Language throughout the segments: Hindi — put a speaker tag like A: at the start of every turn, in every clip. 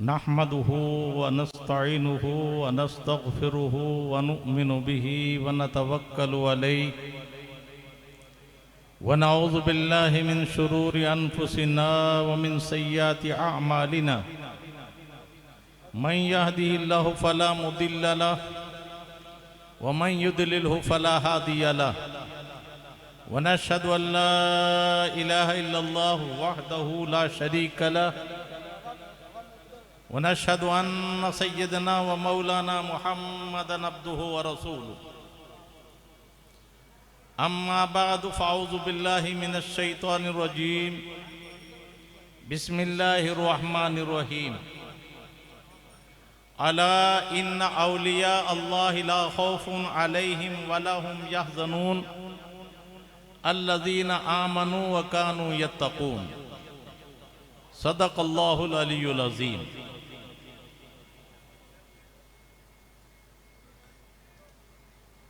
A: नहमदुहु व नस्तईनुहु व नस्तगफिरुहु व नुअमिनु बिही व नतवक्कलु अलैहि व नऊज़ु बिल्लाहि मिन शुरूरि अनफुसिना व मिन सय्यिआति अअमालिना मन यहदिहिल्लाहु फला मुदिल्ल लहु व मन युद्लिलहु फला हादिय लहु व नशहदु अन ला इलाहा इल्लल्लाहु वहदहु ला शरीक लहु वनशहदु अन्न सय्यदना व मौलाना मुहम्मदन अब्दुहु व रसूलुहु अम्मा बअदु फ़अऊज़ु बिल्लाहि मिनश शैतानिर रजीम बिस्मिल्लाहिर रहमानिर रहीम अला इन्न औलिया अल्लाहि ला खौफुन अलैहिम व ला हुम यहज़नून अल्लज़ीना आमनू व कानू यत्तक़ून सदक़ल्लाहुल अलियुल अज़ीम।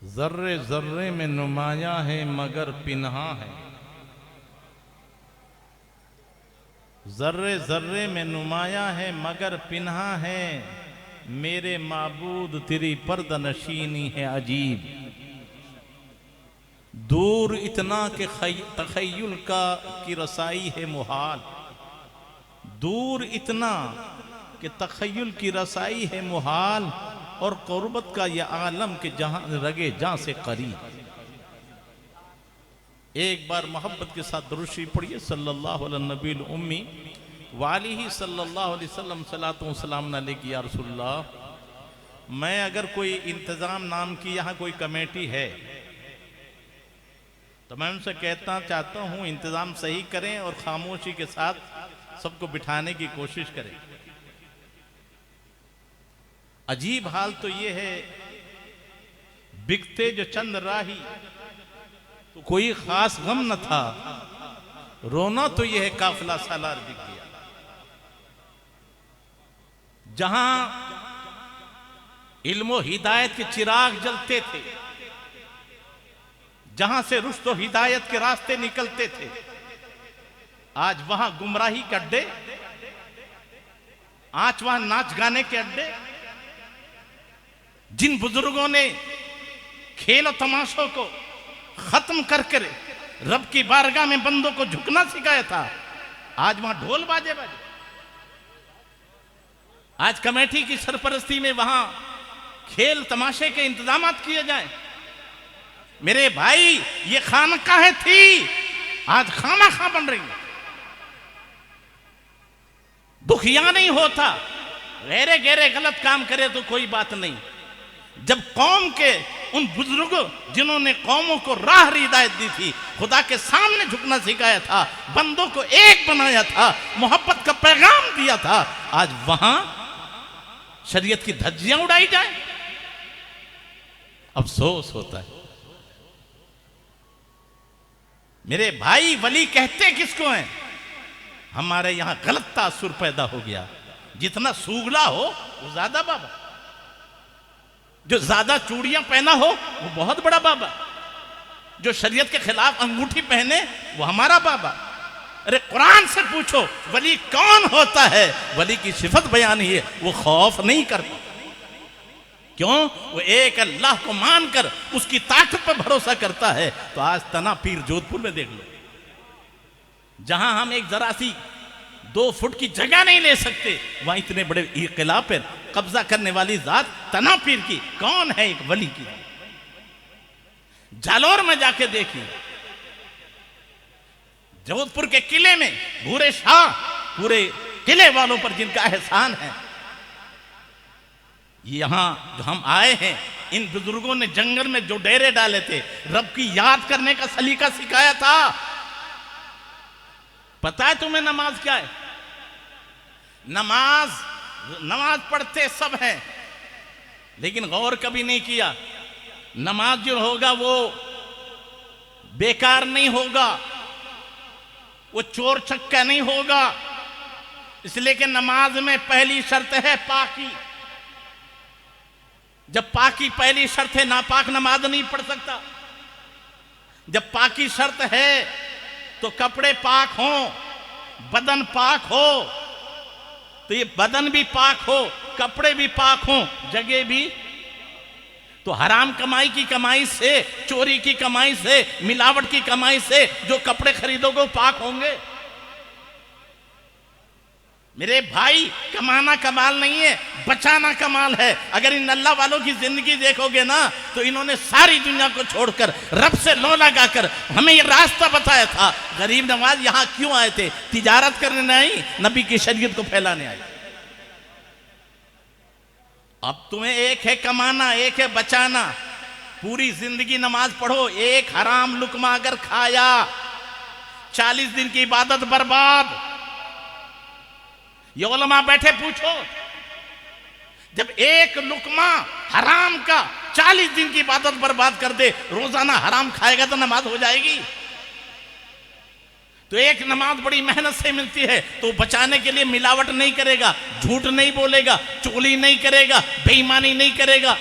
A: जर्रे जर्रे में नुमाया है मगर पिन्हा है, जर्रे जर्रे में नुमाया है मगर पिन्हा है, मेरे माबूद तेरी पर्दनशीनी है अजीब। दूर इतना के तखय्युल का की रसाई है मुहाल, दूर इतना कि तखय्युल की रसाई है मुहाल, और क़ुर्बत का यह आलम के जहां रगे जहां से करीब। एक बार मोहब्बत के साथ दुरूद शरीफ पढ़िए सल्लल्लाहु अलैहि नबील उम्मी वालिही सल्लल्लाहु अलैहि वसल्लम सलातो सलाम अलैहि या रसूलल्लाह। मैं अगर कोई इंतज़ाम नाम की यहाँ कोई कमेटी है तो मैं उनसे चाहता हूँ इंतज़ाम सही करें और खामोशी के साथ सबको बिठाने की कोशिश करें। अजीब हाल तो ये है, बिकते जो चंद राही तो कोई खास गम न था, रोना तो यह है काफिला सालार बिक गया। जहां इल्म हिदायत के चिराग जलते थे, जहां से रुश्द और हिदायत के रास्ते निकलते थे, आज वहां गुमराही के अड्डे, आज वहां नाच गाने के अड्डे। जिन बुजुर्गों ने खेल और तमाशों को खत्म करके रब की बारगाह में बंदों को झुकना सिखाया था, आज वहां ढोल बाजे बाजे। आज कमेटी की सरपरस्ती में वहां खेल तमाशे के इंतजाम किए जाए। मेरे भाई, ये खानकाहें थी, आज खाना खा बन रही है। दुखिया नहीं होता, गहरे गहरे गलत काम करे तो कोई बात नहीं। जब कौम के उन बुजुर्गों जिन्होंने कौमों को राह हिदायत दी थी, खुदा के सामने झुकना सिखाया था, बंदों को एक बनाया था, मोहब्बत का पैगाम दिया था, आज वहां शरीयत की धज्जियां उड़ाई जाए, अफसोस होता है। मेरे भाई, वली कहते किसको हैं? हमारे यहां गलत तासुर पैदा हो गया। जितना सूगला हो वो ज्यादा बाबा, जो ज्यादा चूड़ियां पहना हो वो बहुत बड़ा बाबा, जो शरीयत के खिलाफ अंगूठी पहने वो हमारा बाबा। अरे कुरान से पूछो वली कौन होता है? वली की सिफत बयान ही है, वो खौफ नहीं करता। क्यों? वो एक अल्लाह को मानकर उसकी ताकत पर भरोसा करता है। तो आज तना पीर जोधपुर में देख लो, जहां हम एक जरा सी 2 फुट की जगह नहीं ले सकते, वहां इतने बड़े किला पर कब्जा करने वाली जात तना पीर की कौन है? एक वली की। जालौर में जाके देखिए, जोधपुर के किले में भूरे शाह पूरे किले वालों पर जिनका एहसान है। यहां जो हम आए हैं, इन बुजुर्गों ने जंगल में जो डेरे डाले थे, रब की याद करने का सलीका सिखाया था। पता है तुम्हें नमाज क्या है? नमाज पढ़ते सब हैं, लेकिन गौर कभी नहीं किया। नमाज जो होगा वो बेकार नहीं होगा, वो चोर चक्का नहीं होगा। इसलिए कि नमाज में पहली शर्त है पाकी। जब पाकी पहली शर्त है, नापाक नमाज नहीं पढ़ सकता। जब पाकी शर्त है तो कपड़े पाक हों, बदन पाक हो, तो ये बदन भी पाक हो, कपड़े भी पाक हो, जगह भी। तो हराम कमाई की कमाई से, चोरी की कमाई से, मिलावट की कमाई से जो कपड़े खरीदोगे वो पाक होंगे। मेरे भाई, कमाना कमाल नहीं है, बचाना कमाल है। अगर इन अल्लाह वालों की जिंदगी देखोगे ना, तो इन्होंने सारी दुनिया को छोड़कर रब से लो लगाकर हमें ये रास्ता बताया था। गरीब नवाज यहां क्यों आए थे? तिजारत करने नहीं, नबी की शरीयत को फैलाने आए। अब तुम्हें एक है कमाना, एक है बचाना। पूरी जिंदगी नमाज पढ़ो, एक हराम लुकमा अगर खाया 40 दिन की इबादत बर्बाद। ये उलमा बैठे, पूछो, जब एक लुकमा हराम का 40 दिन की इबादत बर्बाद कर दे, रोजाना हराम खाएगा तो नमाज हो जाएगी? तो एक नमाज बड़ी मेहनत से मिलती है, तो बचाने के लिए मिलावट नहीं करेगा, झूठ नहीं बोलेगा, चुगली नहीं करेगा, बेईमानी नहीं करेगा,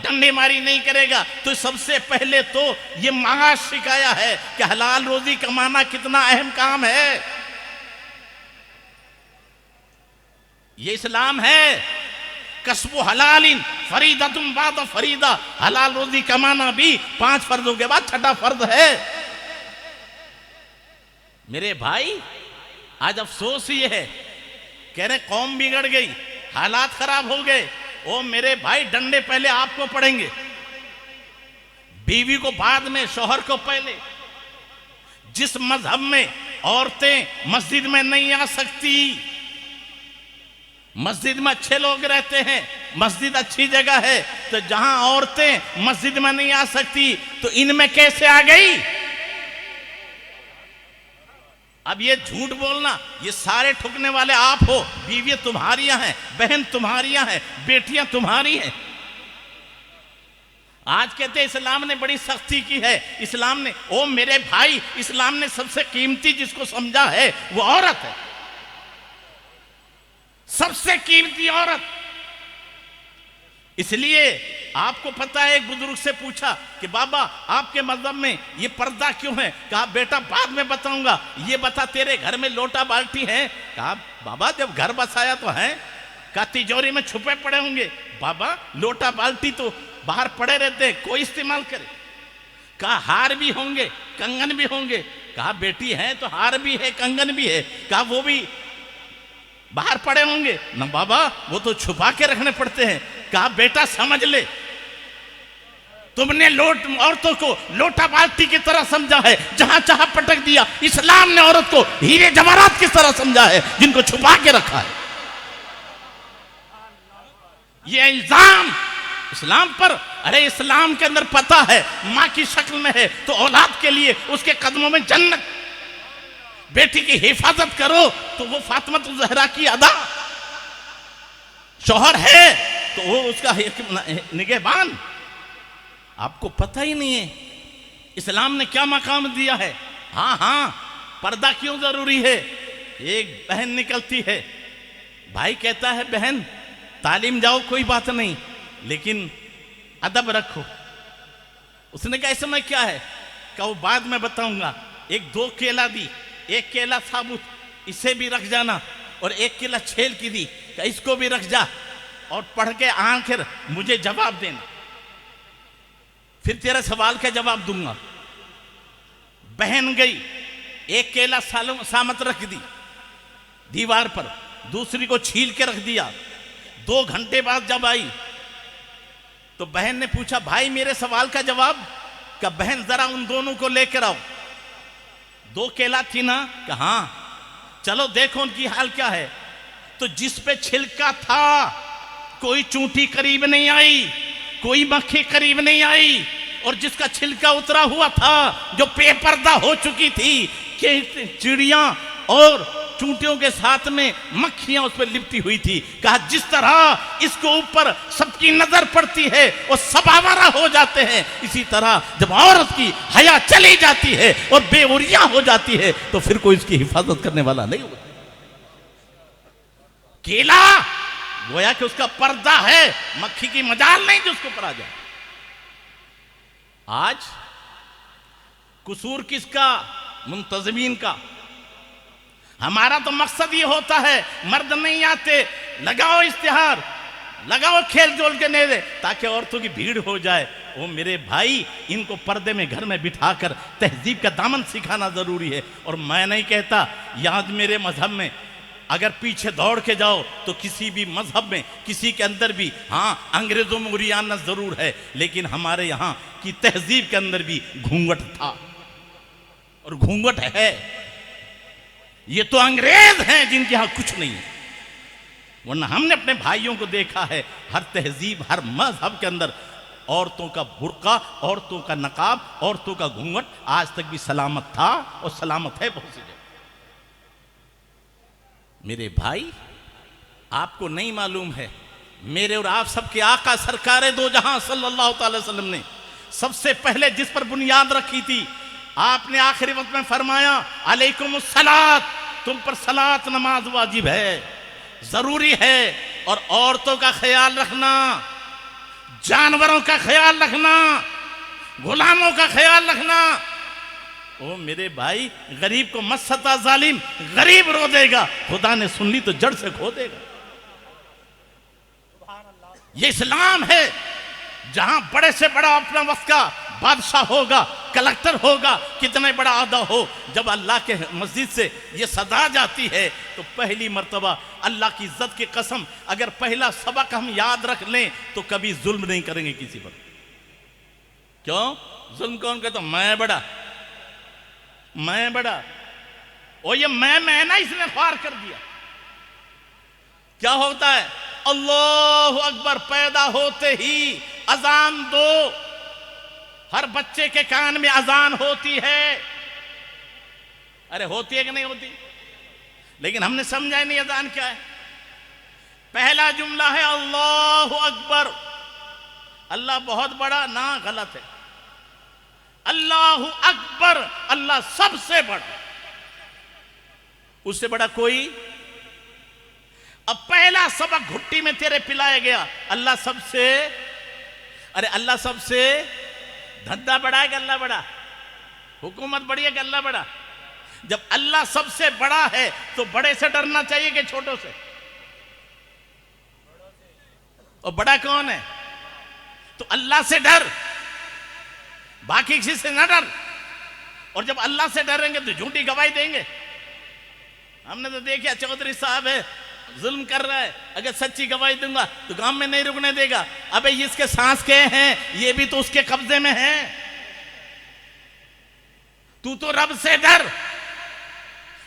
A: डंडेमारी नहीं करेगा। तो सबसे पहले तो ये माश सिखाया है कि हलाल रोजी कमाना कितना अहम काम है। ये इस्लाम है। कसबु हलालिन फरीदतुम बाद फरीदा। हलाल रोजी कमाना भी 5 फर्जों के बाद 6ठा फर्ज है। मेरे भाई, आज अफसोस ये है, कह रहे कौम बिगड़ गई, हालात खराब हो गए। ओ मेरे भाई, डंडे पहले आपको पड़ेंगे, बीवी को बाद में, शौहर को पहले। जिस मजहब में औरतें मस्जिद में नहीं आ सकती, मस्जिद में अच्छे लोग रहते हैं, मस्जिद अच्छी जगह है, तो जहां औरतें मस्जिद में नहीं आ सकती, तो इनमें कैसे आ गई? अब ये झूठ बोलना, ये सारे ठुकने वाले आप हो। बीवी तुम्हारियां हैं, बहन तुम्हारियां हैं, बेटियां तुम्हारी हैं। आज कहते हैं इस्लाम ने बड़ी सख्ती की है। इस्लाम ने, ओ मेरे भाई, इस्लाम ने सबसे कीमती जिसको समझा है वो औरत है, सबसे कीमती औरत। इसलिए आपको पता है, एक बुजुर्ग से पूछा कि बाबा आपके मजहब में ये पर्दा क्यों है? कहा बेटा बाद में बताऊंगा, ये बता तेरे घर में लोटा बाल्टी है? कहा बाबा जब घर बसाया तो है। कहा तिजोरी में छुपे पड़े होंगे। बाबा लोटा बाल्टी तो बाहर पड़े रहते हैं, कोई इस्तेमाल करे। कहा हार भी होंगे, कंगन भी होंगे। कहा बेटी है तो हार भी है, कंगन भी है। कहा वो भी बाहर पड़े होंगे ना बाबा, वो तो छुपा के रखने पड़ते हैं। कहा बेटा समझ ले, तुमने औरतों को लोटा बाल्टी की तरह समझा है, जहां चाहा पटक दिया। इस्लाम ने औरत को हीरे जवाहरात की तरह समझा है, जिनको छुपा के रखा है। ये इल्जाम इस्लाम पर, अरे इस्लाम के अंदर पता है मां की शक्ल में है तो औलाद के लिए उसके कदमों में जन्नत। बेटी की हिफाजत करो तो वो फातिमा ज़हरा की अदा। शौहर है तो वो उसका निगहबान। आपको पता ही नहीं है इस्लाम ने क्या मकाम दिया है। हाँ हाँ, पर्दा क्यों जरूरी है? एक बहन निकलती है, भाई कहता है बहन तालीम जाओ कोई बात नहीं, लेकिन अदब रखो। उसने कहा इसमें क्या है? कहा वो बाद में बताऊंगा। 2 केला दी, 1 केला साबुत, इसे भी रख जाना, और 1 केला छेल की दी, कहा इसको भी रख जा, और पढ़ के आखिर मुझे जवाब देना, फिर तेरा सवाल का जवाब दूंगा। बहन गई, 1 केला सामत रख दी दीवार पर, दूसरी को छील के रख दिया। 2 घंटे बाद जब आई तो बहन ने पूछा भाई मेरे सवाल का जवाब? का बहन जरा उन दोनों को लेकर आओ। 2 केला थी ना? कहा हाँ। चलो देखो उनकी हाल क्या है। तो जिस पे छिलका था कोई चूंटी करीब नहीं आई, कोई मक्खी करीब नहीं आई, और जिसका छिलका उतरा हुआ था, जो बेपर्दा हो चुकी थी कि चिड़िया और चूंटियों के साथ में मक्खियां उस पर लिपटी हुई थी। कहा जिस तरह इसको ऊपर सबकी नजर पड़ती है और सब आवारा हो जाते हैं, इसी तरह जब औरत की हया चली जाती है और बेउरिया हो जाती है तो फिर कोई इसकी हिफाजत करने वाला नहीं होता। केला गोया कि उसका पर्दा है, मक्खी की मजाल नहीं जो उसको पर आ जाए। आज कसूर किसका? मुंतजमीन का। हमारा तो मकसद ये होता है, मर्द नहीं आते, लगाओ इश्तिहार, लगाओ खेल जोल के नेरे, ताकि औरतों की भीड़ हो जाए। ओ मेरे भाई, इनको पर्दे में घर में बिठाकर तहजीब का दामन सिखाना जरूरी है। और मैं नहीं कहता, याद मेरे मजहब में अगर पीछे दौड़ के जाओ तो किसी भी मजहब में, किसी के अंदर भी, हाँ अंग्रेजों में उरियानत जरूर है, लेकिन हमारे यहाँ की तहजीब के अंदर भी घूंघट था और घूंघट है। ये तो अंग्रेज हैं जिनके यहाँ कुछ नहीं है, वरना हमने अपने भाइयों को देखा है, हर तहजीब, हर मजहब के अंदर औरतों का बुर्का, औरतों का नकाब, औरतों का घूंघट आज तक भी सलामत था और सलामत है बहुत सी जगह। मेरे भाई, आपको नहीं मालूम है, मेरे और आप सबके आका सरकारे दो जहां सल्लल्लाहु अलैहि वसल्लम ने सबसे पहले जिस पर बुनियाद रखी थी, आपने आखिरी वक्त में फरमाया, अलैकुमुस सलात, तुम पर सलात नमाज वाजिब है, जरूरी है। और औरतों का ख्याल रखना, जानवरों का ख्याल रखना, गुलामों का ख्याल रखना। ओ मेरे भाई, गरीब को मत सता जालिम, गरीब रो देगा, खुदा ने सुन ली तो जड़ से खो देगा। ये इस्लाम है जहां बड़े से बड़ा अपना वक्त का बादशाह होगा, कलेक्टर होगा, कितने बड़ा आदा हो, जब अल्लाह के मस्जिद से ये सदा जाती है तो पहली मर्तबा अल्लाह की इज्जत की कसम, अगर पहला सबक हम याद रख लें तो कभी जुल्म नहीं करेंगे किसी पर। क्यों? जुल्म कौन कहता? मैं बड़ा, मैं बड़ा। ओ ये मैं ना इसने ख्वार कर दिया। क्या होता है? अल्लाहु अकबर पैदा होते ही अजान दो, हर बच्चे के कान में अजान होती है। अरे होती है कि नहीं होती? लेकिन हमने समझा नहीं अजान क्या है। पहला जुमला है अल्लाहु अकबर, अल्लाह बहुत बड़ा ना, गलत है। अल्लाहु अकबर, अल्लाह सबसे बड़ा, उससे बड़ा कोई। अब पहला सबक घुट्टी में तेरे पिलाया गया, अल्लाह सबसे। अरे अल्लाह सबसे, धंधा बड़ा है कि अल्लाह बड़ा? हुकूमत बड़ी है कि अल्लाह बड़ा? जब अल्लाह सबसे बड़ा है तो बड़े से डरना चाहिए कि छोटों से? और बड़ा कौन है? तो अल्लाह से डर, बाकी किसी से ना डर। और जब अल्लाह से डरेंगे तो झूठी गवाही देंगे। हमने तो देखा, चौधरी साहब है, जुल्म कर रहा है, अगर सच्ची गवाही दूंगा तो गांव में नहीं रुकने देगा। अबे इसके सांस के हैं, ये भी तो उसके कब्जे में है। तू तो रब से डर।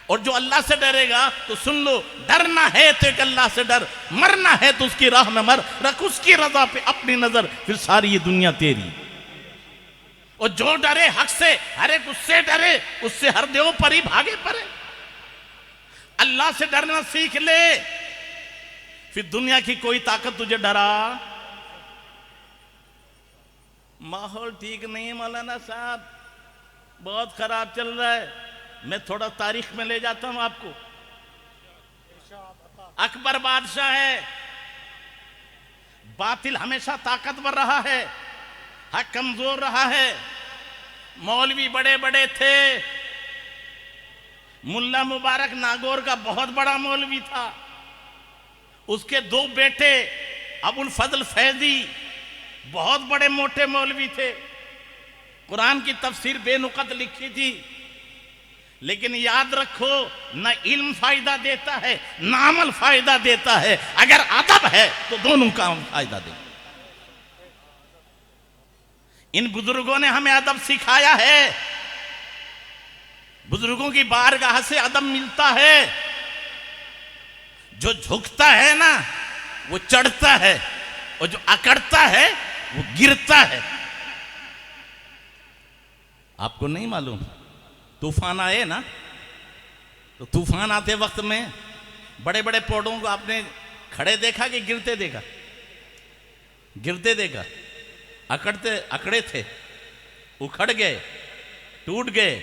A: और जो अल्लाह से डरेगा तो सुन लो, डरना है तो एक अल्लाह से डर, मरना है तो उसकी राह में मर, रख उसकी रजा पे अपनी नजर, फिर सारी ये दुनिया तेरी। और जो डरे हक से, हर एक उससे डरे, उससे हर देव परी भागे परे। अल्लाह से डरना सीख ले, फिर दुनिया की कोई ताकत तुझे डरा। माहौल ठीक नहीं है मौलाना साहब, बहुत खराब चल रहा है। मैं थोड़ा तारीख में ले जाता हूं आपको। अकबर बादशाह है, बातिल हमेशा ताकतवर रहा है, हक कमजोर रहा है। मौलवी बड़े बड़े थे, मुल्ला मुबारक नागौर का बहुत बड़ा मौलवी था, उसके दो बेटे अबुल फजल फैजी बहुत बड़े मोटे मौलवी थे, कुरान की तफसीर बेनुकत लिखी थी। लेकिन याद रखो, न इल्म फायदा देता है न अमल फायदा देता है, अगर अदब है तो दोनों का फायदा दे। इन बुजुर्गों ने हमें अदब सिखाया है। बुजुर्गों की बारगाह से अदब मिलता है। जो झुकता है ना वो चढ़ता है, और जो अकड़ता है वो गिरता है। आपको नहीं मालूम? तूफान आए ना, तो तूफान आते वक्त में बड़े बड़े पौधों को आपने खड़े देखा कि गिरते देखा? गिरते देखा। अकड़े थे, उखड़ गए, टूट गए।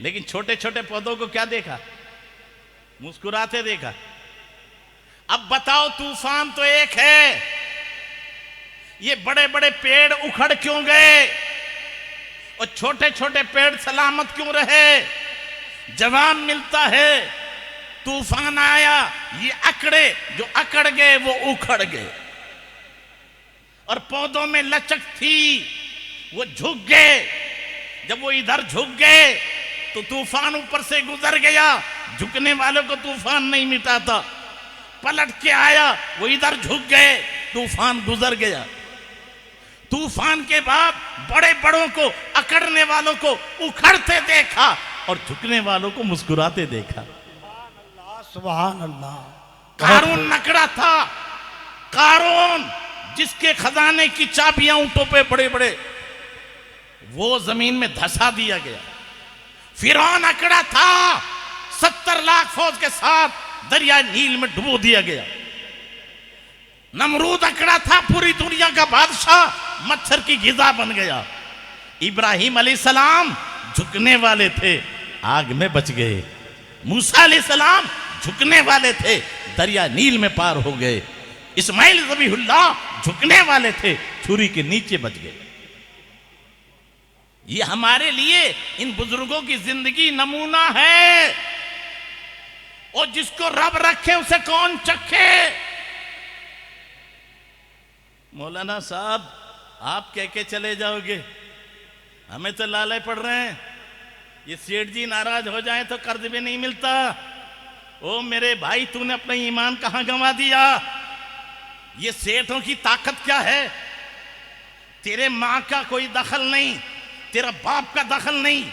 A: लेकिन छोटे छोटे पौधों को क्या देखा? मुस्कुराते देखा। अब बताओ, तूफान तो एक है, ये बड़े बड़े पेड़ उखड़ क्यों गए और छोटे छोटे पेड़ सलामत क्यों रहे? जवान मिलता है तूफान आया, ये अकड़े, जो अकड़ गए वो उखड़ गए, और पौधों में लचक थी वो झुक गए। जब वो इधर झुक गए तो तूफान ऊपर से गुजर गया। झुकने वालों को तूफान नहीं मिटाता। पलट के आया, वो इधर झुक गए, तूफान गुजर गया। तूफान के बाद बड़े बड़ों को, अकड़ने वालों को उखड़ते देखा और झुकने वालों को मुस्कुराते देखा।
B: सुभान अल्लाह।
A: कारून नकड़ा था। कारून जिसके खजाने की चाबियां ऊंटों पे बड़े बड़े, वो जमीन में धसा दिया गया। फिरौन अकड़ा था, 70 लाख फौज के साथ दरिया नील में डुबो दिया गया। नमरूद अकड़ा था, पूरी दुनिया का बादशाह, मच्छर की गिजा बन गया। इब्राहिम अलैहिस्सलाम झुकने वाले थे, आग में बच गए। मूसा अलैहिस्सलाम झुकने वाले थे, दरिया नील में पार हो गए। इस्माइल ज़बीहुल्लाह झुकने वाले थे, छुरी के नीचे बच गए। ये हमारे लिए इन बुजुर्गों की जिंदगी नमूना है। और जिसको रब रखे उसे कौन चखे। मौलाना साहब आप कह के चले जाओगे, हमें तो लाले पड़ रहे हैं। ये सेठ जी नाराज हो जाए तो कर्ज भी नहीं मिलता। ओ मेरे भाई, तूने अपना ईमान कहां गंवा दिया। ये सेठों की ताकत क्या है। तेरे मां का कोई दखल नहीं, तेरा बाप का दखल नहीं।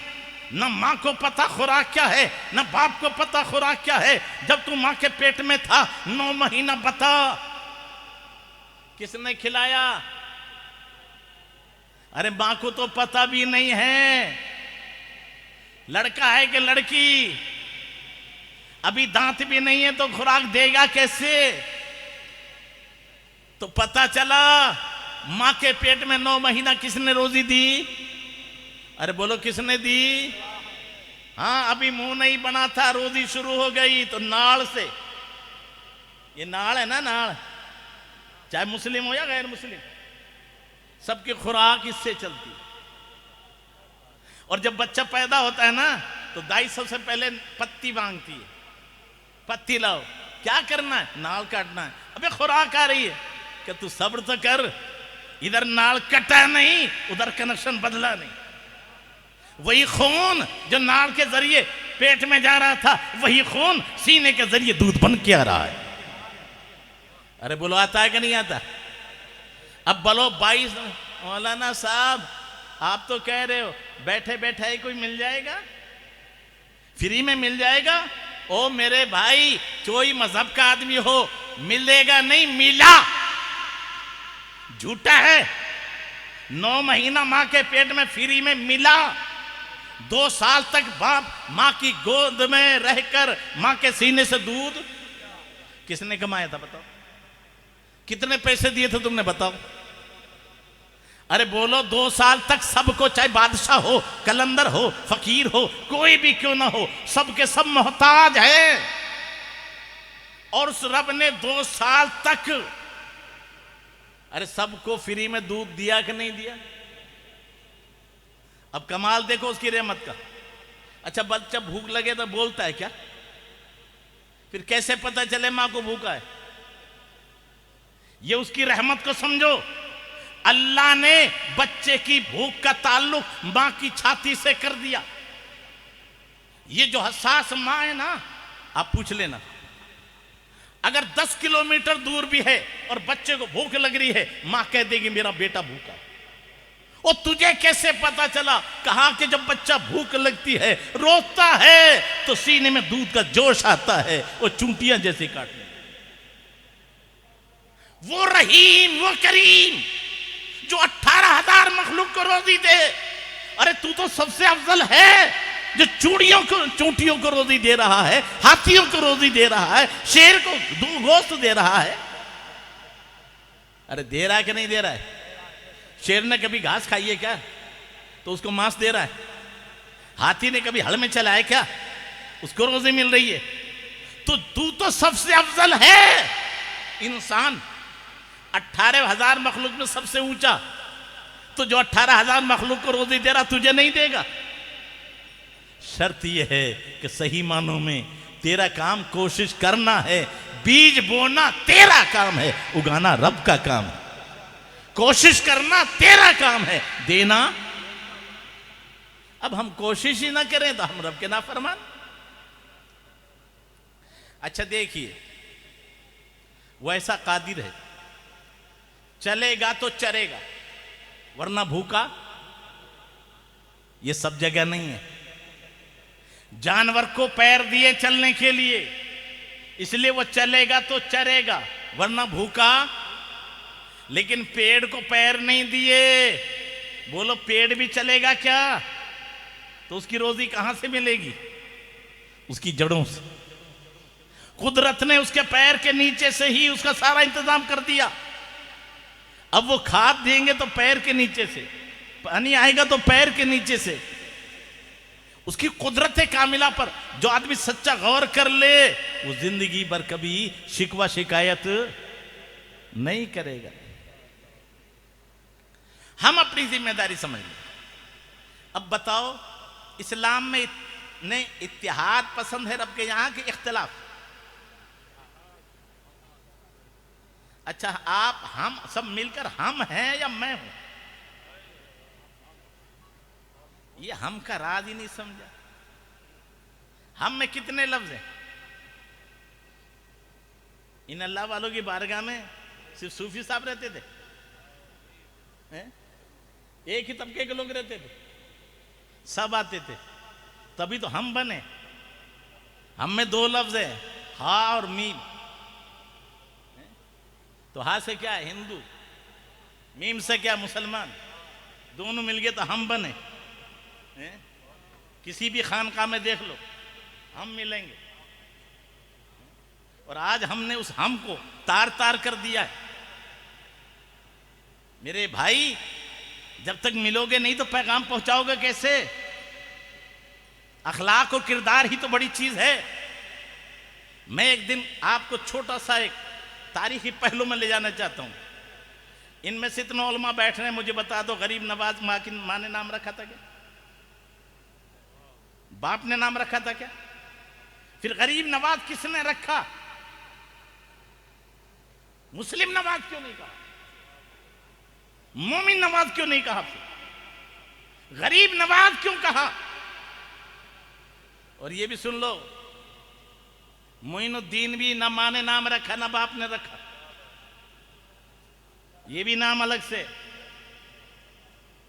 A: न मां को पता खुराक क्या है, न बाप को पता खुराक क्या है। जब तू मां के पेट में था 9 महीना, बता किसने खिलाया। अरे मां को तो पता भी नहीं है लड़का है कि लड़की। अभी दांत भी नहीं है तो खुराक देगा कैसे। तो पता चला मां के पेट में 9 महीना किसने रोजी दी। अरे बोलो किसने दी। हाँ, अभी मुंह नहीं बना था, रोजी शुरू हो गई तो नाड़ से। ये नाड़ है ना, नाड़, चाहे मुस्लिम हो या गैर मुस्लिम, सबकी खुराक इससे चलती। और जब बच्चा पैदा होता है ना तो दाई सबसे पहले पत्ती मांगती है। पत्ती लाओ, क्या करना है, नाल काटना है। अबे खुराक आ रही है कि तू सब्र तो कर, इधर नाल कटा नहीं, उधर कनेक्शन बदला नहीं। वही खून जो नाल के जरिए पेट में जा रहा था, वही खून सीने के जरिए दूध बन के आ रहा है। अरे बोलो आता है कि नहीं आता। अब बोलो 22। मौलाना साहब आप तो कह रहे हो बैठे बैठे ही कोई मिल जाएगा, फ्री में मिल जाएगा। ओ मेरे भाई, कोई मजहब का आदमी हो, मिलेगा नहीं, मिला। झूठा है। 9 महीना मां के पेट में फ्री में मिला। 2 साल तक बाप मां की गोद में रहकर मां के सीने से दूध किसने कमाया था बताओ। कितने पैसे दिए थे तुमने बताओ। अरे बोलो 2 साल तक सबको, चाहे बादशाह हो, कलंदर हो, फकीर हो, कोई भी क्यों ना हो, सबके सब मोहताज है। और उस रब ने 2 साल तक, अरे सबको फ्री में दूध दिया कि नहीं दिया। अब कमाल देखो उसकी रहमत का। अच्छा बच्चा भूख लगे तो बोलता है क्या। फिर कैसे पता चले मां को भूखा है। ये उसकी रहमत को समझो। अल्लाह ने बच्चे की भूख का ताल्लुक मां की छाती से कर दिया। ये जो हसास मां है ना, आप पूछ लेना, अगर 10 किलोमीटर दूर भी है और बच्चे को भूख लग रही है, मां कह देगी मेरा बेटा भूखा है। और तुझे कैसे पता चला। कहा कि जब बच्चा भूख लगती है, रोता है, तो सीने में दूध का जोश आता है, वो चूंटियां जैसे काटने। वो रहीम, वो करीम जो 18,000 मखलूक को रोजी दे। अरे तू तो सबसे अफजल है जो चूंटियों को रोजी दे रहा है, हाथियों को रोजी दे रहा है, शेर को गोश्त दे रहा है। अरे दे रहा है कि नहीं दे रहा है। शेर ने कभी घास खाई है क्या, तो उसको मांस दे रहा है। हाथी ने कभी हल में चला है क्या, उसको रोजी मिल रही है। तो तू तो सबसे अफजल है इंसान। 18,000 मखलूक में सबसे ऊंचा। तो जो 18,000 मखलूक को रोजी दे रहा, तुझे नहीं देगा। शर्त यह है कि सही मानों में तेरा काम कोशिश करना है, बीज बोना तेरा काम है, उगाना रब का काम है। कोशिश करना तेरा काम है, देना। अब हम कोशिश ही ना करें तो हम रब के नाफरमान। अच्छा देखिए, वैसा कादिर है, चलेगा तो चरेगा वरना भूखा, ये सब जगह नहीं है। जानवर को पैर दिए चलने के लिए, इसलिए वो चलेगा तो चरेगा वरना भूखा। लेकिन पेड़ को पैर नहीं दिए, बोलो पेड़ भी चलेगा क्या? तो उसकी रोजी कहां से मिलेगी? उसकी जड़ों से। कुदरत ने उसके पैर के नीचे से ही उसका सारा इंतजाम कर दिया। अब वो खाद देंगे तो पैर के नीचे से, पानी आएगा तो पैर के नीचे से। उसकी कुदरत कामिला पर जो आदमी सच्चा गौर कर ले, वो जिंदगी भर कभी शिकवा शिकायत नहीं करेगा। हम अपनी जिम्मेदारी समझ लें। अब बताओ, इस्लाम में ने इत्तेहाद पसंद है रब के यहां के इख्तिलाफ? अच्छा, आप हम सब मिलकर हम हैं या मैं हूं? ये हम का राज ही नहीं समझा। हम में कितने लफ्ज हैं? इन अल्लाह वालों की बारगाह में सिर्फ सूफी साहब रहते थे, हैं? एक ही तबके के लोग रहते थे, सब आते थे, तभी तो हम बने। हम में दो लफ्ज है, हा और मीम। तो हा से क्या हिंदू, मीम से क्या मुसलमान, दोनों मिल गए तो हम बने। किसी भी खानका में देख लो, हम मिलेंगे। और आज हमने उस हम को तार तार कर दिया है। मेरे भाई, जब तक मिलोगे नहीं तो पैगाम पहुंचाओगे कैसे? अखलाक और किरदार ही तो बड़ी चीज है। मैं एक दिन आपको छोटा सा एक तारीखी पहलू में ले जाना चाहता हूं। इनमें से इतने उलमा बैठ रहे हैं, मुझे बता दो, गरीब नवाज माँ ने नाम रखा था क्या? बाप ने नाम रखा था क्या? फिर गरीब नवाज किसने रखा? मुस्लिम नवाज क्यों नहीं कहा? मोमिन नवाज क्यों नहीं कहा? गरीब नवाज क्यों कहा? और ये भी सुन लो, मोइनुद्दीन भी न माँ ने नाम रखा न बाप ने रखा, ये भी नाम अलग से।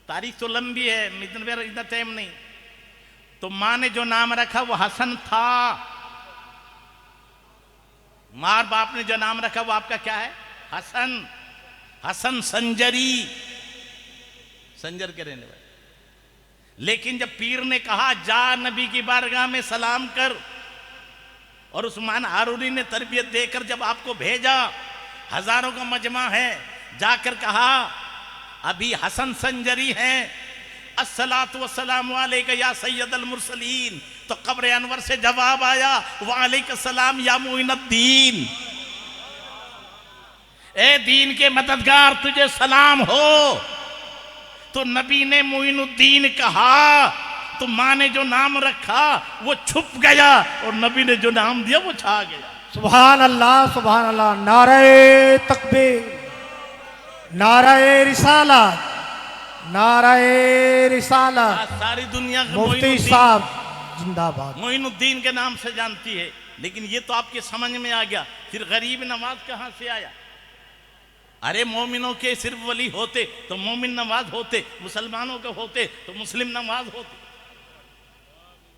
A: तारीख तो लंबी है, इतना टाइम नहीं। तो माँ ने जो नाम रखा वो हसन था। माँ और बाप ने जो नाम रखा वो आपका क्या है? हसन। हसन संजरी, संजर के रहने वाले। लेकिन जब पीर ने कहा जा नबी की बारगाह में सलाम कर, और उस्मान हारूनी ने तरबियत देकर जब आपको भेजा, हजारों का मजमा है, जाकर कहा अभी हसन संजरी हैं, अस्सलातु वस्सलामु अलैका या सैयदल मुरसलीन, तो कब्र अनवर से जवाब आया वालेकुम सलाम या मुइनुद्दीन। ए दीन के मददगार, तुझे सलाम हो। तो नबी ने मुइनुद्दीन कहा, तो माँ ने जो नाम रखा वो छुप गया, और नबी ने जो नाम दिया वो छा गया।
B: सुभान अल्लाह, सुभान अल्लाह। नारे तकबीर, नारे रिसालत, नारे रिसालत।
A: सारी दुनिया
B: मुफ्ती साहब जिंदाबाद।
A: मोइनुद्दीन के नाम से जानती है, लेकिन ये तो आपके समझ में आ गया। फिर गरीब नवाज कहां से आया? अरे मोमिनों के सिर्फ वली होते तो मोमिन नवाज होते, मुसलमानों के होते तो मुस्लिम नवाज होते।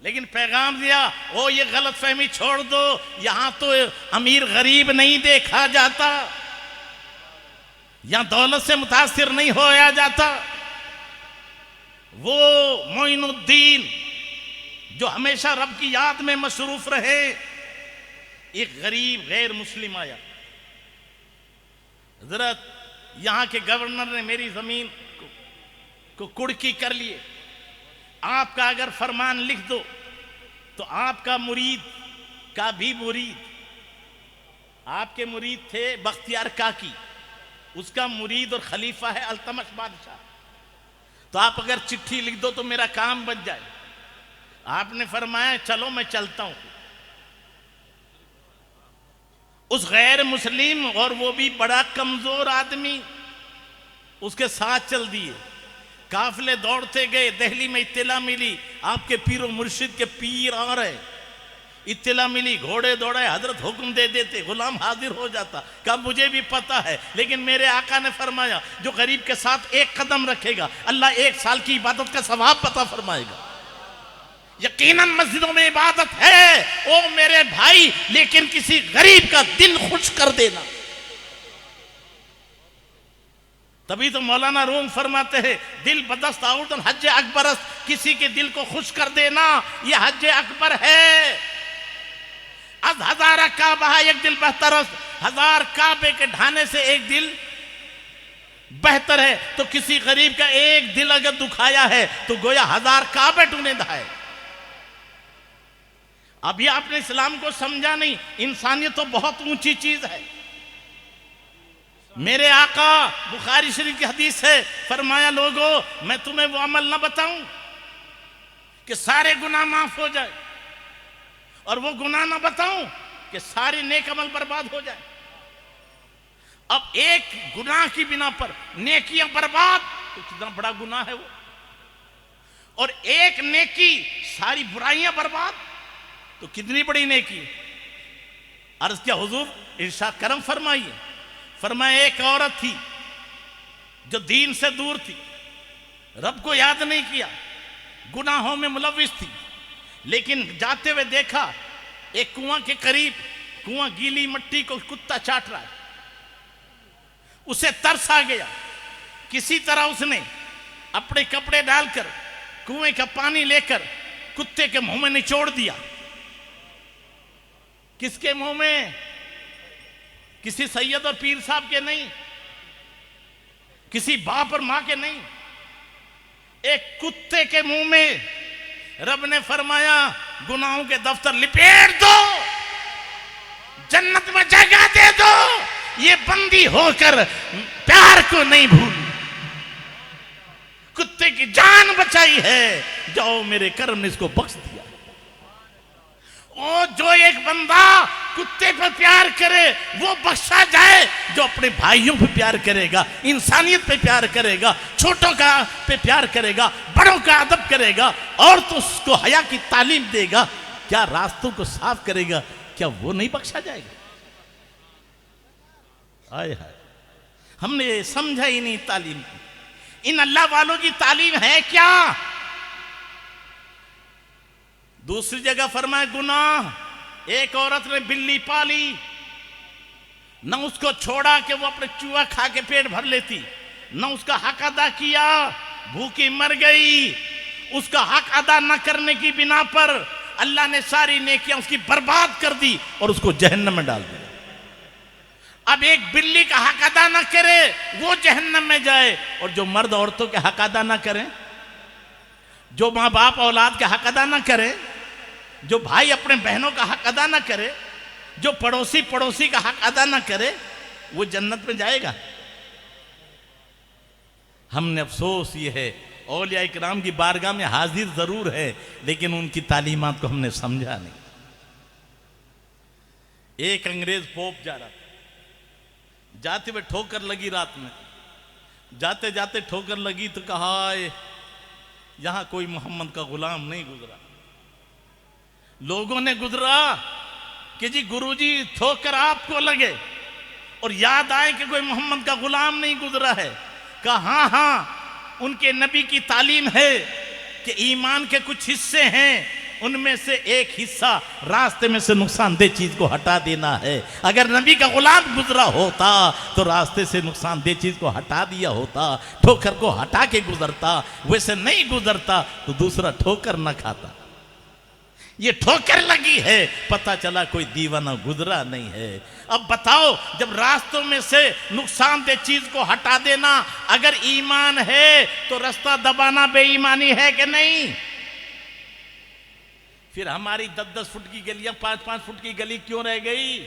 A: लेकिन पैगाम दिया, ओ ये गलत फहमी छोड़ दो, यहां तो अमीर गरीब नहीं देखा जाता, यहां दौलत से मुतासिर नहीं होया जाता। वो मोइनुद्दीन जो हमेशा रब की याद में मसरूफ रहे, एक गरीब गैर मुस्लिम आया। हजरत, यहां के गवर्नर ने मेरी जमीन को कुड़की कर लिए। आपका अगर फरमान लिख दो तो आपका मुरीद का भी मुरीद, आपके मुरीद थे बख्तियार काकी, उसका मुरीद और खलीफा है अल्तमश बादशाह। तो आप अगर चिट्ठी लिख दो तो मेरा काम बन जाए। आपने फरमाया चलो मैं चलता हूं। उस गैर मुस्लिम और वो भी बड़ा कमजोर आदमी उसके साथ चल दिए। काफिले दौड़ते गए, दिल्ली में इत्तला मिली आपके पीरो मुर्शिद के पीर आ रहे। इत्तला मिली, घोड़े दौड़े, हजरत हुक्म दे देते, गुलाम हाजिर हो जाता। कहा मुझे भी पता है, लेकिन मेरे आका ने फरमाया जो गरीब के साथ एक कदम रखेगा अल्लाह 1 साल की इबादत का सवाब पता फरमाएगा। यकीनन मस्जिदों में इबादत है ओ मेरे भाई, लेकिन किसी गरीब का दिल खुश कर देना। तभी तो मौलाना रूम फरमाते हैं दिल बदस्त आउट हज अकबर, किसी के दिल को खुश कर देना यह हज अकबर है। अज हजारा काबा एक दिल बेहतर, 1000 काबे के ढाने से एक दिल बेहतर है। तो किसी गरीब का एक दिल अगर दुखाया है तो गोया 1000 काबे टूने धाए। अभी आपने इस्लाम को समझा नहीं। इंसानियत तो बहुत ऊंची चीज है। मेरे आका बुखारी शरीफ की हदीस है, फरमाया लोगों मैं तुम्हें वो अमल ना बताऊं कि सारे गुनाह माफ हो जाए, और वो गुनाह ना बताऊं कि सारे नेक अमल बर्बाद हो जाए। अब एक गुनाह की बिना पर नेकियां बर्बाद, तो कितना बड़ा गुनाह है वो। और एक नेकी सारी बुराइयां बर्बाद, तो कितनी बड़ी नेकी। अर्ज किया हुजूर इरशाद करम फरमाइए। फरमाया एक औरत थी जो दीन से दूर थी, रब को याद नहीं किया, गुनाहों में मुलविस थी, लेकिन जाते हुए देखा एक कुआं के करीब, कुआं गीली मिट्टी को कुत्ता चाट रहा है। उसे तरस आ गया, किसी तरह उसने अपने कपड़े डालकर कुएं का पानी लेकर कुत्ते के मुंह में निचोड़ दिया। किसके मुंह में? किसी सैयद और पीर साहब के नहीं, किसी बाप और मां के नहीं, एक कुत्ते के मुंह में। रब ने फरमाया गुनाहों के दफ्तर लिपेट दो, जन्नत में जगह दे दो, ये बंदी होकर प्यार को नहीं भूल। कुत्ते की जान बचाई है, जाओ मेरे कर्म ने इसको बख्श दिया। ओ जो एक बंदा कुत्ते पर प्यार करे वो बख्शा जाए, जो अपने भाइयों पे प्यार करेगा, इंसानियत पे प्यार करेगा, छोटों का पे प्यार करेगा, बड़ों का अदब करेगा, और तो उसको हया की तालीम देगा, क्या रास्तों को साफ करेगा, क्या वो नहीं बख्शा जाएगा? हाय हाय, हमने ये समझा ही नहीं तालीम की। इन अल्लाह वालों की तालीम है क्या? दूसरी जगह फरमाए गुनाह, एक औरत ने बिल्ली पाली, न उसको छोड़ा कि वो अपने चूहा खा के पेट भर लेती, न उसका हक अदा किया, भूखी मर गई। उसका हक अदा न करने की बिना पर अल्लाह ने सारी नेकियां उसकी बर्बाद कर दी और उसको जहन्नम में डाल दिया। अब एक बिल्ली का हक अदा न करे वो जहन्नम में जाए, और जो मर्द औरतों के हक अदा न करें, जो माँ बाप औलाद के हक अदा न करें, जो भाई अपने बहनों का हक अदा न करे, जो पड़ोसी का हक अदा न करे, वो जन्नत में जाएगा। हमने अफसोस ये है औलिया इकराम की बारगाह में हाजिर जरूर है, लेकिन उनकी तालीमात को हमने समझा नहीं। एक अंग्रेज पोप जा रहा था, जाते हुए ठोकर लगी रात में, जाते जाते ठोकर लगी तो कहा यहां कोई मोहम्मद का गुलाम नहीं गुजरा। लोगों ने गुजरा कि जी गुरुजी ठोकर आपको लगे और याद आए कि कोई मोहम्मद का गुलाम नहीं गुजरा है। कहा हाँ हाँ, उनके नबी की तालीम है कि ईमान के कुछ हिस्से हैं, उनमें से एक हिस्सा रास्ते में से नुकसानदेह चीज को हटा देना है। अगर नबी का गुलाम गुजरा होता तो रास्ते से नुकसानदेह चीज को हटा दिया होता, ठोकर को हटा के गुजरता। वैसे नहीं गुजरता तो दूसरा ठोकर न खाता। ये ठोकर लगी है, पता चला कोई दीवाना गुजरा नहीं है। अब बताओ, जब रास्तों में से नुकसानदेह चीज को हटा देना अगर ईमान है तो रास्ता दबाना बेईमानी है कि नहीं? फिर हमारी 10-10 फुट की गलियां 5-5 फुट की गली क्यों रह गई?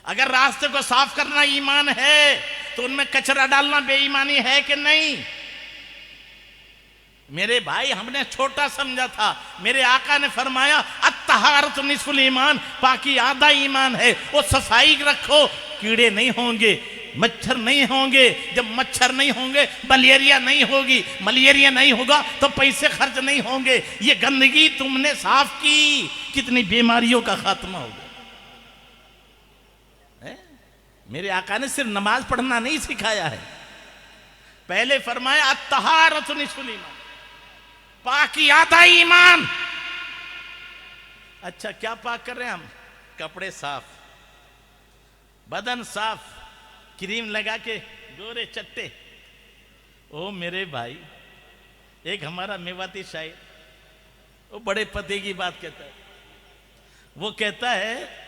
A: अगर रास्ते को साफ करना ईमान है तो उनमें कचरा डालना बेईमानी है कि नहीं? मेरे भाई हमने छोटा समझा था, मेरे आका ने फरमाया अत्तहारत निस्फुल ईमान, पाकी आधा ईमान है। वो सफाई रखो, कीड़े नहीं होंगे, मच्छर नहीं होंगे। जब मच्छर नहीं होंगे मलेरिया नहीं होगी, मलेरिया नहीं होगा तो पैसे खर्च नहीं होंगे। ये गंदगी तुमने साफ की, कितनी बीमारियों का खात्मा होगा। मेरे आका ने सिर्फ नमाज पढ़ना नहीं सिखाया है, पहले फरमाया अत्तहारत निस्फुल ईमान, पाकी आधा ईमान। अच्छा क्या पाक कर रहे हैं हम? कपड़े साफ, बदन साफ, क्रीम लगा के गोरे चट्टे। ओ मेरे भाई, एक हमारा मेवाती शायर, वो बड़े पते की बात कहता है। वो कहता है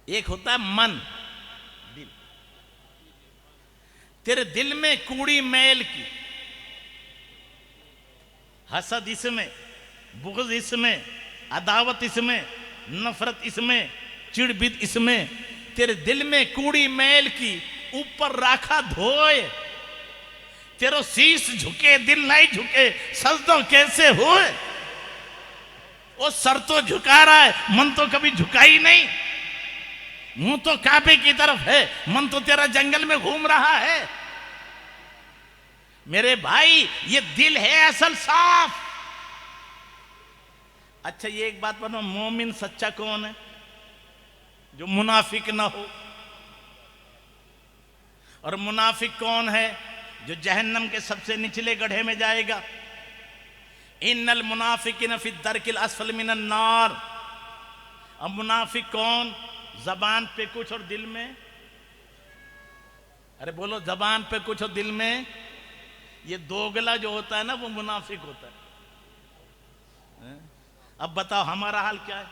A: एक होता है मन, दिल। तेरे दिल में कूड़ी मैल की, हसद इसमें, बुग़्ज़ इसमें, अदावत इसमें, नफरत इसमें, चिड़बिद इसमें। तेरे दिल में कूड़ी मैल की, ऊपर राखा धोए। तेरो शीश झुके दिल नहीं झुके, सजदों कैसे होए। वो सर तो झुका रहा है, मन तो कभी झुका ही नहीं। मुंह तो काबे की तरफ है, मन तो तेरा जंगल में घूम रहा है। मेरे भाई ये दिल है असल साफ। अच्छा ये एक बात बताओ, मोमिन सच्चा कौन है? जो मुनाफिक ना हो। और मुनाफिक कौन है? जो जहन्नम के सबसे निचले गड्ढे में जाएगा। इन्नल मुनाफिकीन फी दरकिल अस्फल मिनन नार। अब मुनाफिक कौन? जबान पे कुछ और दिल में, अरे बोलो, जबान पे कुछ और दिल में। ये दोगला जो होता है ना, वो मुनाफिक होता है। अब बताओ हमारा हाल क्या है?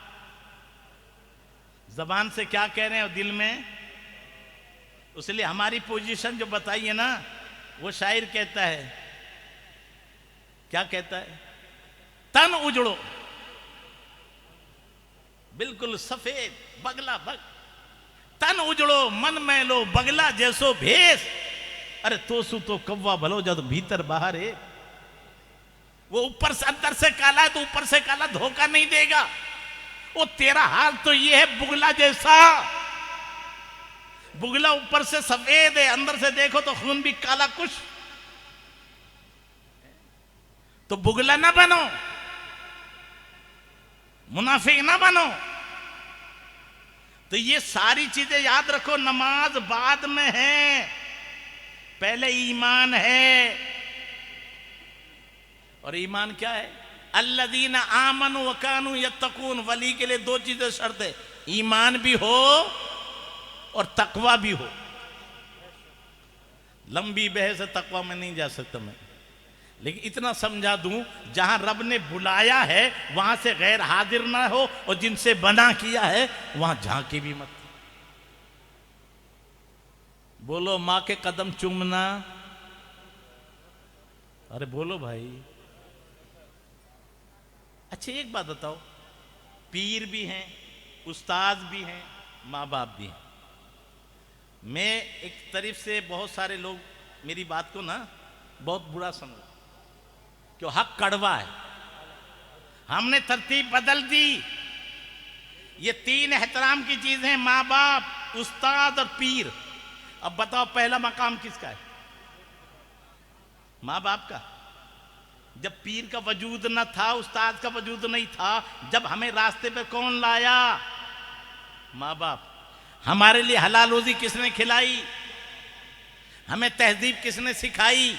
A: जबान से क्या कह रहे हैं और दिल में? इसलिए हमारी पोजीशन जो बताइए ना, वो शायर कहता है, क्या कहता है? तन उजड़ो, बिल्कुल सफेद बगला बग, तन उजड़ो मन मैलो, बगला जैसो भेष। अरे तोसु तो कौवा भलो जब भीतर बाहर है। वो ऊपर से अंदर से काला है तो ऊपर से काला धोखा नहीं देगा। वो तेरा हाल तो ये है बुगला जैसा। बुगला ऊपर से सफेद है, अंदर से देखो तो खून भी काला कुछ। तो बुगला ना बनो, मुनाफिक ना बनो। तो ये सारी चीजें याद रखो। नमाज बाद में है, पहले ईमान है। और ईमान क्या है? अल्लज़ीना आमनु व कानू यत्तकून। वली के लिए दो चीजें शर्त है, ईमान भी हो और तकवा भी हो। लंबी बहस से तकवा में नहीं जा सकता मैं, लेकिन इतना समझा दूं, जहां रब ने बुलाया है वहां से गैर हाजिर ना हो, और जिनसे बना किया है वहां झांके भी मत। बोलो मां के कदम चूमना। अरे बोलो भाई। अच्छा एक बात बताओ, पीर भी हैं, उस्ताद भी हैं, माँ बाप भी हैं। मैं एक तरफ से बहुत सारे लोग मेरी बात को ना बहुत बुरा समझ, क्यों हक कड़वा है। हमने तरतीब बदल दी। ये तीन एहतराम की चीजें हैं, माँ बाप, उस्ताद और पीर। अब बताओ पहला मकाम किसका है? माँ बाप का। जब पीर का वजूद न था, उस्ताद का वजूद नहीं था, जब हमें रास्ते पे कौन लाया? माँ बाप। हमारे लिए हलाल रोजी किसने खिलाई? हमें तहजीब किसने सिखाई?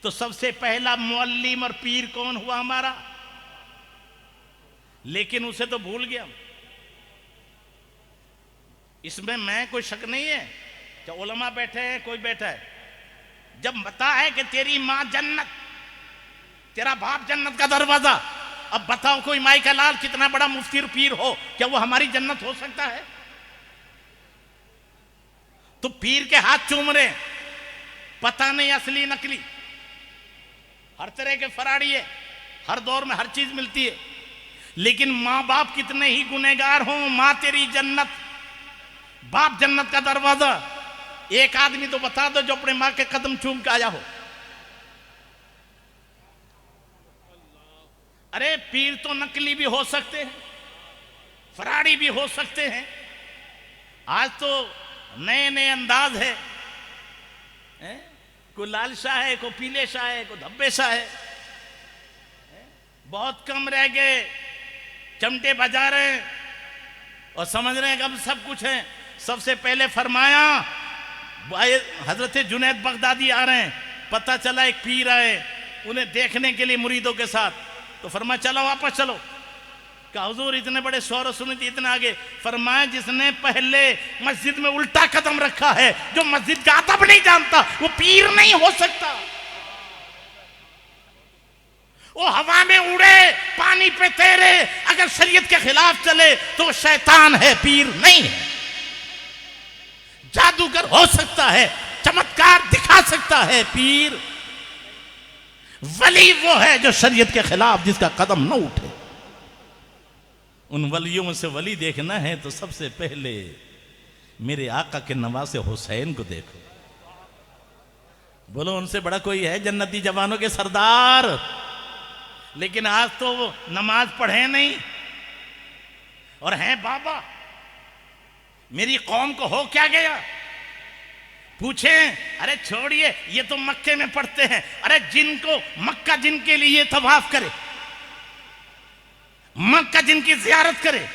A: तो सबसे पहला मुअल्लिम और पीर कौन हुआ? हमारा। लेकिन उसे तो भूल गया। इसमें मैं कोई शक नहीं है, क्या उलमा बैठे हैं, कोई बैठा है, जब बता है कि तेरी माँ जन्नत, तेरा बाप जन्नत का दरवाजा, अब बताओ कोई माई का लाल कितना बड़ा मुफ्ती और पीर हो, क्या वो हमारी जन्नत हो सकता है? तो पीर के हाथ चूम रहे, पता नहीं असली नकली, हर तरह के फराड़ी है, हर दौर में हर चीज मिलती है। लेकिन माँ बाप कितने ही गुनहगार हों, माँ तेरी जन्नत, बाप जन्नत का दरवाजा। एक आदमी तो बता दो जो अपने मां के कदम चूम के आया हो। अरे पीर तो नकली भी हो सकते हैं, फराड़ी भी हो सकते हैं। आज तो नए नए अंदाज है, कोई लाल शाह है, कोई पीले शाह है, कोई धब्बे शाह है। बहुत कम रह गए, चमटे बजा रहे हैं और समझ रहे हैं कि अब सब कुछ है। सबसे पहले फरमाया हजरत जुनैद बगदादी आ रहे हैं, पता चला एक पीर आए उन्हें देखने के लिए मुरीदों के साथ, तो फरमाया चलो वापस चलो। कहा हुजूर इतने बड़े शौहरत सुनी थी, इतने आगे। फरमाया जिसने पहले मस्जिद में उल्टा कदम रखा है, जो मस्जिद का अदब नहीं जानता, वो पीर नहीं हो सकता। वो हवा में उड़े, पानी पे तैरे, अगर शरीयत के खिलाफ चले तो वो शैतान है, पीर नहीं है। जादूगर हो सकता है, चमत्कार दिखा सकता है, पीर वली वो है जो शरीयत के खिलाफ जिसका कदम न उठे। उन वलियों में से वली देखना है तो सबसे पहले मेरे आका के नवासे हुसैन को देखो। बोलो उनसे बड़ा कोई है जन्नती जवानों के सरदार। लेकिन आज तो वो नमाज पढ़े नहीं और हैं बाबा। मेरी कौम को हो क्या गया? पूछे, अरे छोड़िए ये तो मक्के में पढ़ते हैं। अरे जिनको मक्का जिनके लिए तवाफ करे, मक्का जिनकी जियारत करे,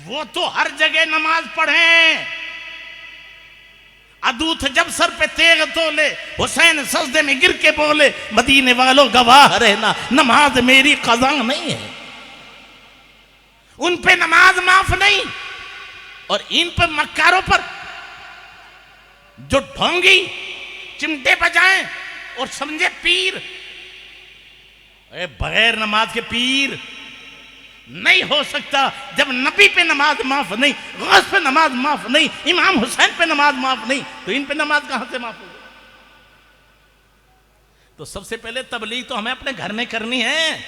A: वो तो हर जगह नमाज पढ़े। अदूत जब सर पे तेग तोले, हुसैन सजदे में गिर के बोले, मदीने वालों गवाह रहना नमाज मेरी कज़ा नहीं है। उन पे नमाज माफ नहीं। और इन पर मक्कारों पर जो ढोंगी चिमटे बजाएं और समझे पीर, बगैर नमाज के पीर नहीं हो सकता। जब नबी पे नमाज माफ नहीं, गौस पे नमाज माफ नहीं, इमाम हुसैन पे नमाज माफ नहीं, तो इन पे नमाज कहां से माफ होगी? तो सबसे पहले तबलीग तो हमें अपने घर में करनी है।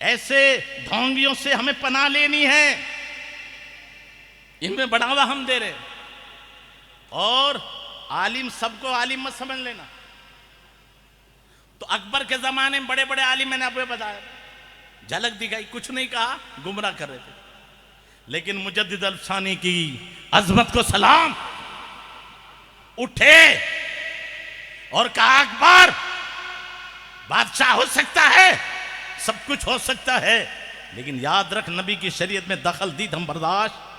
A: ऐसे ढोंगियों से हमें पनाह लेनी है, इनमें बढ़ावा हम दे रहे। और आलिम सबको आलिम मत समझ लेना। तो अकबर के जमाने में बड़े बड़े आलिम, मैंने आपको बताया, झलक दिखाई, कुछ नहीं कहा, गुमराह कर रहे थे। लेकिन मुजद्दिद अल्फसानी की अजमत को सलाम, उठे और कहा अकबर बादशाह हो सकता है, सब कुछ हो सकता है, लेकिन याद रख नबी की शरीयत में दखल दी हम बर्दाश्त।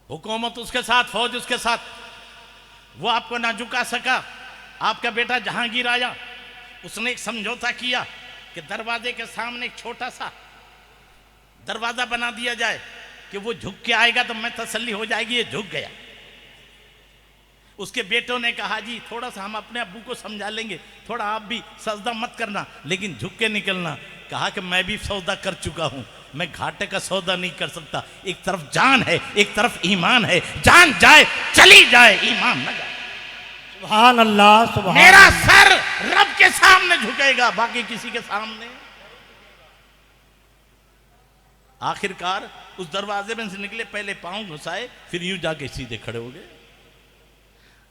A: हुकूमत उसके साथ, फौज उसके साथ, वो आपको ना झुका सका। आपका बेटा जहांगीर आया, उसने एक समझौता किया कि दरवाजे के सामने एक छोटा सा दरवाजा बना दिया जाए कि वो झुक के आएगा तो मैं तसल्ली हो जाएगी ये झुक गया। उसके बेटों ने कहा जी थोड़ा सा हम अपने अब्बू को समझा लेंगे, थोड़ा आप भी सजदा मत करना, लेकिन झुक के निकलना। कहा कि मैं भी सौदा कर चुका हूं, मैं घाटे का सौदा नहीं कर सकता। एक तरफ जान है, एक तरफ ईमान है, जान जाए चली जाए, ईमान न जाए।
B: सुभान अल्लाह, सुभान
A: मेरा सर रब के सामने झुकेगा, बाकी किसी के सामने। आखिरकार उस दरवाजे में से निकले, पहले पांव घुसाए, फिर यूं जाके सीधे खड़े हो गए।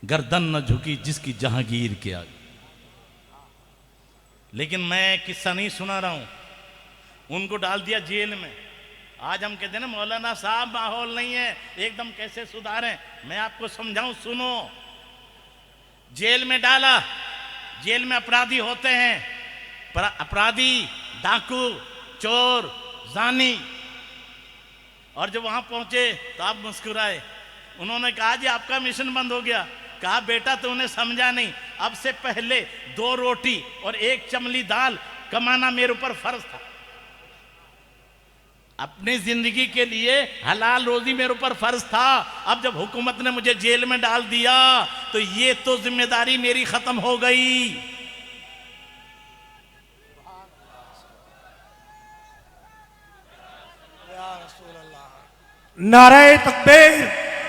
A: गर्दन न झुकी जिसकी जहांगीर के आगे। लेकिन मैं किस्सा नहीं सुना रहा हूं, उनको डाल दिया जेल में। आज हम कहते हैं ना मौलाना साहब माहौल नहीं है, एकदम कैसे सुधारें। मैं आपको समझाऊं, सुनो। जेल में डाला, जेल में अपराधी होते हैं, अपराधी, डाकू, चोर, जानी। और जब वहां पहुंचे तो आप मुस्कुराए। उन्होंने कहा जी आपका मिशन बंद हो गया। कहा बेटा तूने समझा नहीं, अब से पहले 2 रोटी और 1 चमली दाल कमाना मेरे ऊपर फर्ज था। अपनी जिंदगी के लिए हलाल रोजी मेरे ऊपर फर्ज था। अब जब हुकूमत ने मुझे जेल में डाल दिया तो ये तो जिम्मेदारी मेरी खत्म हो गई।
B: नारे तकबीर,